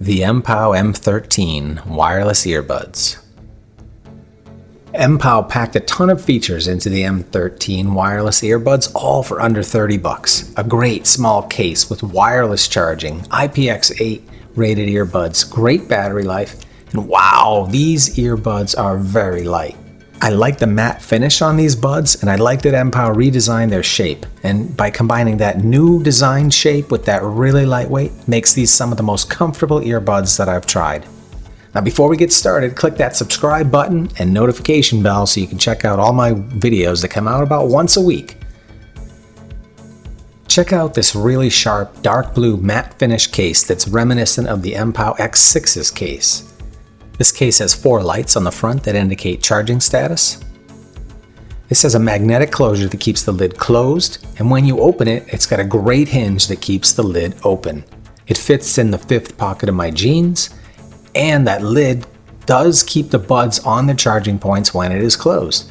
The MPow M13 Wireless Earbuds. MPow packed a ton of features into the M13 Wireless Earbuds, all for under $30. A great small case with wireless charging, IPX8 rated earbuds, great battery life, and wow, these earbuds are very light. I like the matte finish on these buds, and I like that MPow redesigned their shape. And by combining that new design shape with that really lightweight, makes these some of the most comfortable earbuds that I've tried. Now before we get started, click that subscribe button and notification bell so you can check out all my videos that come out about once a week. Check out this really sharp dark blue matte finish case that's reminiscent of the MPow X6's case. This case has 4 lights on the front that indicate charging status. This has a magnetic closure that keeps the lid closed, and when you open it, it's got a great hinge that keeps the lid open. It fits in the 5th pocket of my jeans, and that lid does keep the buds on their charging points when it is closed.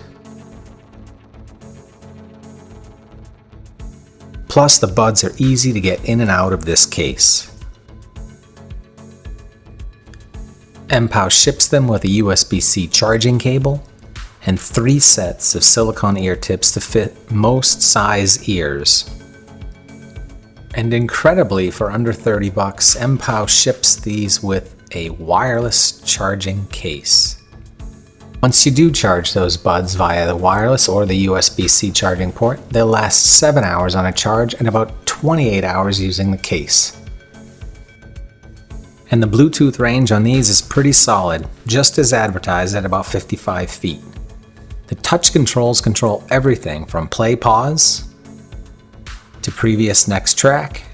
Plus, the buds are easy to get in and out of this case. MPow ships them with a USB-C charging cable and 3 sets of silicone ear tips to fit most size ears. And incredibly, for under $30, MPow ships these with a wireless charging case. Once you do charge those buds via the wireless or the USB-C charging port, they'll last 7 hours on a charge and about 28 hours using the case. And the Bluetooth range on these is pretty solid, just as advertised at about 55 feet. The touch controls control everything from play pause to previous next track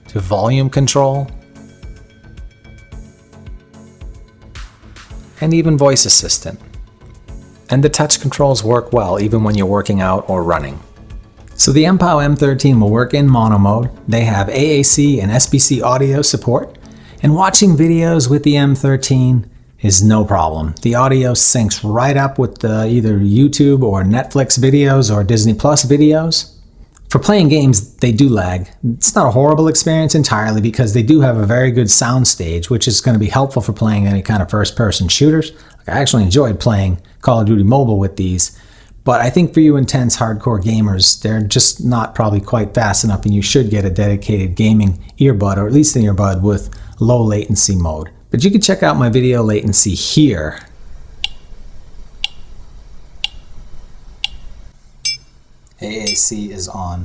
to volume control and even voice assistant. And the touch controls work well even when you're working out or running. So the MPow M13 will work in mono mode. They have AAC and SBC audio support, and watching videos with the M13 is no problem. The audio syncs right up with either YouTube or Netflix videos or Disney Plus videos. For playing games, they do lag. It's not a horrible experience entirely because they do have a very good sound stage, which is going to be helpful for playing any kind of first-person shooters. I actually enjoyed playing Call of Duty Mobile with these. But I think for you intense hardcore gamers, they're just not probably quite fast enough, and you should get a dedicated gaming earbud, or at least an earbud with low latency mode. But you can check out my video latency here. AAC is on.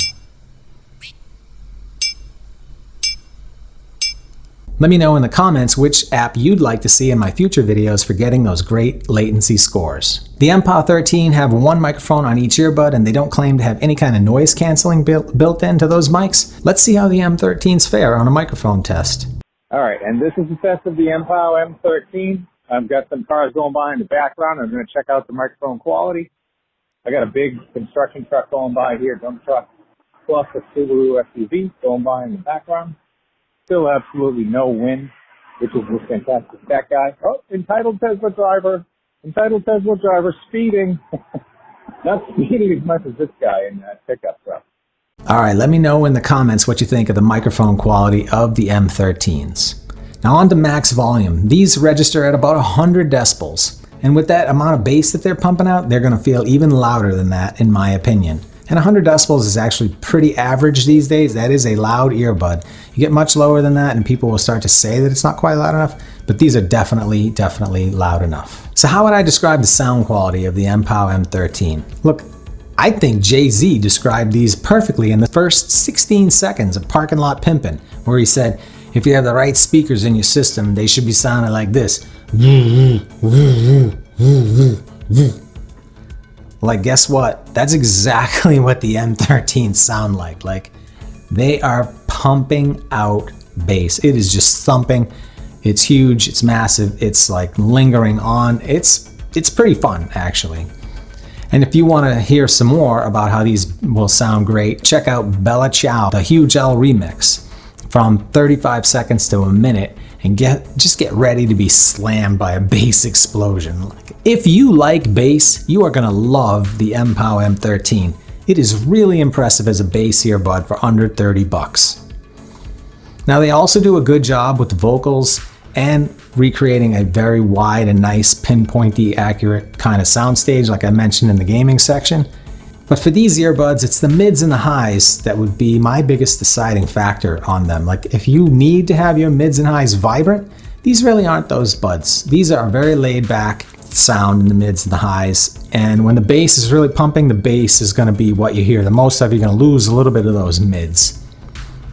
Let me know in the comments which app you'd like to see in my future videos for getting those great latency scores. The MPow 13 have 1 microphone on each earbud, and they don't claim to have any kind of noise canceling built into those mics. Let's see how the M13s fare on a microphone test. Alright, and this is the test of the MPow M13. I've got some cars going by in the background. I'm going to check out the microphone quality. I got a big construction truck going by here, dump truck, plus a Subaru SUV going by in the background. Still absolutely no wind, which is just fantastic. That guy, entitled Tesla driver speeding. Not speeding as much as this guy in that pickup truck. Alright, let me know in the comments what you think of the microphone quality of the M13s. Now on to max volume. These register at about 100 decibels. And with that amount of bass that they're pumping out, they're going to feel even louder than that, in my opinion. And 100 decibels is actually pretty average these days. That is a loud earbud. You get much lower than that and people will start to say that it's not quite loud enough, but these are definitely loud enough. So how would I describe the sound quality of the MPow M13? Look, I think Jay-Z described these perfectly in the first 16 seconds of Parking Lot Pimpin', where he said, if you have the right speakers in your system, they should be sounding like this. Like, guess what? That's exactly what the M13s sound like. Like, they are pumping out bass. It is just thumping. It's huge. It's massive. It's like lingering on. It's pretty fun, actually. And if you want to hear some more about how these will sound great, check out Bella Ciao, the Huge L remix, from 35 seconds to a minute, and just get ready to be slammed by a bass explosion. If you like bass, you are going to love the MPow M13. It is really impressive as a bass earbud for under $30. Now they also do a good job with the vocals and recreating a very wide and nice pinpointy accurate kind of soundstage like I mentioned in the gaming section. But for these earbuds, it's the mids and the highs that would be my biggest deciding factor on them. Like if you need to have your mids and highs vibrant, these really aren't those buds. These are very laid back sound in the mids and the highs. And when the bass is really pumping, the bass is going to be what you hear the most of. You're going to lose a little bit of those mids.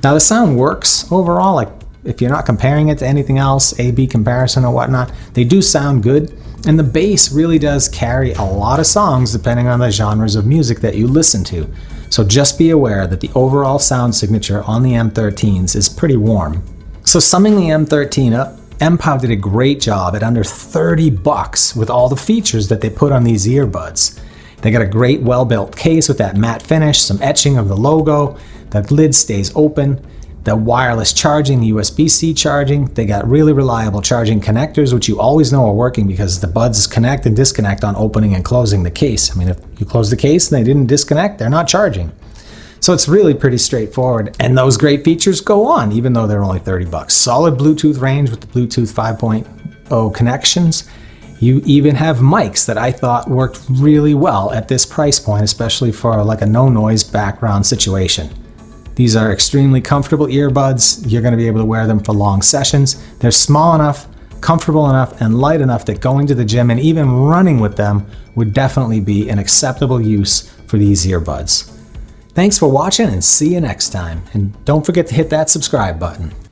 Now the sound works overall, like if you're not comparing it to anything else, A-B comparison or whatnot, they do sound good. And the bass really does carry a lot of songs depending on the genres of music that you listen to. So just be aware that the overall sound signature on the M13s is pretty warm. So summing the M13 up, MPow did a great job at under $30 with all the features that they put on these earbuds. They got a great well-built case with that matte finish, some etching of the logo, that lid stays open, the wireless charging, the USB-C charging. They got really reliable charging connectors, which you always know are working because the buds connect and disconnect on opening and closing the case. I mean, if you close the case and they didn't disconnect, they're not charging. So it's really pretty straightforward. And those great features go on, even though they're only $30. Solid Bluetooth range with the Bluetooth 5.0 connections. You even have mics that I thought worked really well at this price point, especially for like a no noise background situation. These are extremely comfortable earbuds. You're going to be able to wear them for long sessions. They're small enough, comfortable enough, and light enough that going to the gym and even running with them would definitely be an acceptable use for these earbuds. Thanks for watching and see you next time. And don't forget to hit that subscribe button.